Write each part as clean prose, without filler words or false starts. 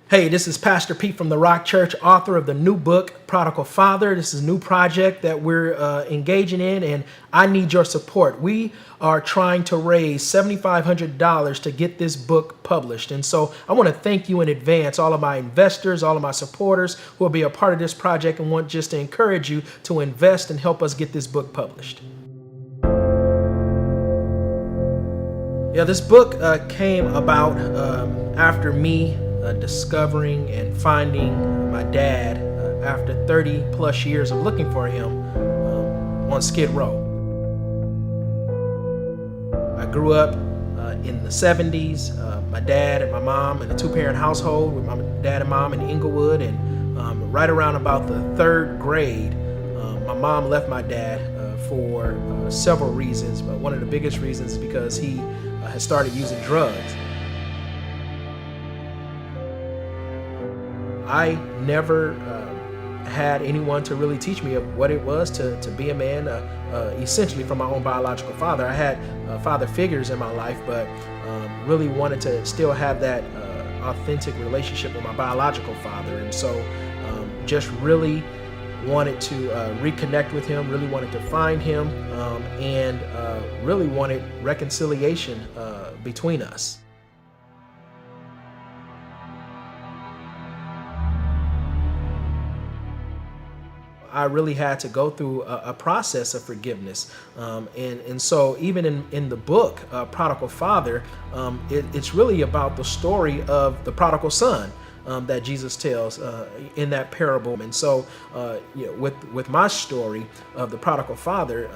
Hey, this is Pastor Pete from the Rock Church, author of the new book, Prodigal Father. This is a new project that we're engaging in, and I need your support. We are trying to raise $7,500 to get this book published. And so I want to thank you in advance, all of my investors, all of my supporters who will be a part of this project, and want just to encourage you to invest and help us get this book published. Yeah, this book came about after me discovering and finding my dad after 30 plus years of looking for him on Skid Row. I grew up in the 70s, my dad and my mom in a two-parent household with my dad and mom in Inglewood, and right around about the third grade, my mom left my dad for several reasons, but one of the biggest reasons is because he had started using drugs. I never had anyone to really teach me of what it was to be a man, essentially from my own biological father. I had father figures in my life, but really wanted to still have that authentic relationship with my biological father. And so just really wanted to reconnect with him, really wanted to find him, and really wanted reconciliation between us. I really had to go through a process of forgiveness. And so even in the book, Prodigal Father, it's really about the story of the prodigal son that Jesus tells in that parable. And so with my story of the prodigal father,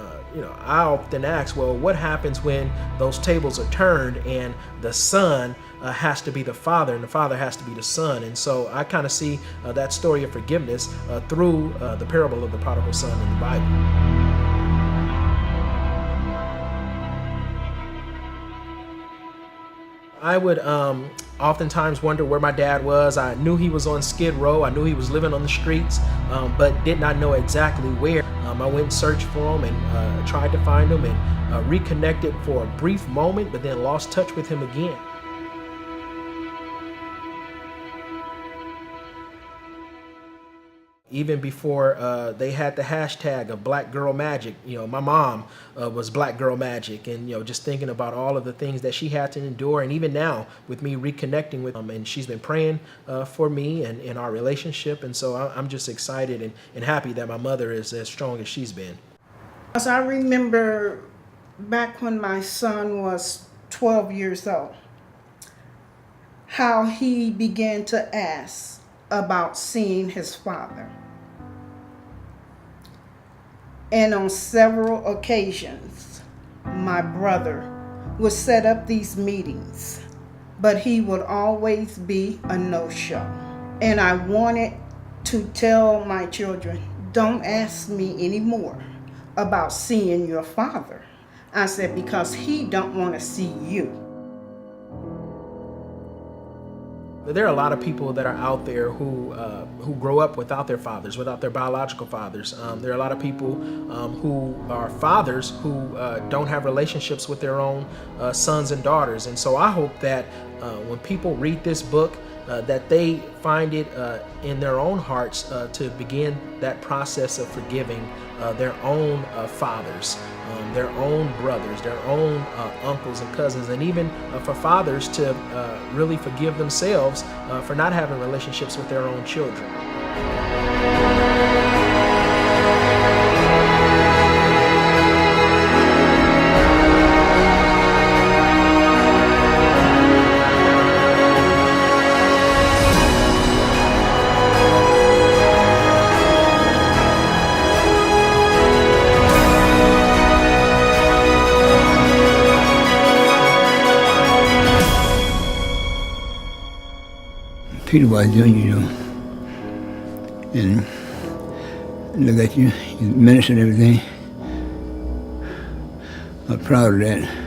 I often ask, well, what happens when those tables are turned and the son has to be the father and the father has to be the son? And so I kind of see that story of forgiveness through the parable of the prodigal son in the Bible. I would oftentimes wonder where my dad was. I knew he was on Skid Row. I knew he was living on the streets, but did not know exactly where. I went and searched for him and tried to find him, and reconnected for a brief moment, but then lost touch with him again. Even before they had the hashtag of Black Girl Magic, my mom was Black Girl Magic, and just thinking about all of the things that she had to endure, and even now with me reconnecting with and she's been praying for me and in our relationship, and so I'm just excited and happy that my mother is as strong as she's been. As I remember back when my son was 12 years old, how he began to ask about seeing his father. And on several occasions, my brother would set up these meetings, but he would always be a no-show. And I wanted to tell my children, don't ask me anymore about seeing your father. I said, because he don't want to see you. There are a lot of people that are out there who grow up without their fathers, without their biological fathers. There are a lot of people who are fathers who don't have relationships with their own sons and daughters. And so I hope that when people read this book, that they find it in their own hearts to begin that process of forgiving their own fathers, their own brothers, their own uncles and cousins, and even for fathers to really forgive themselves for not having relationships with their own children. Peter was young, and look at you, you ministered everything. I'm proud of that.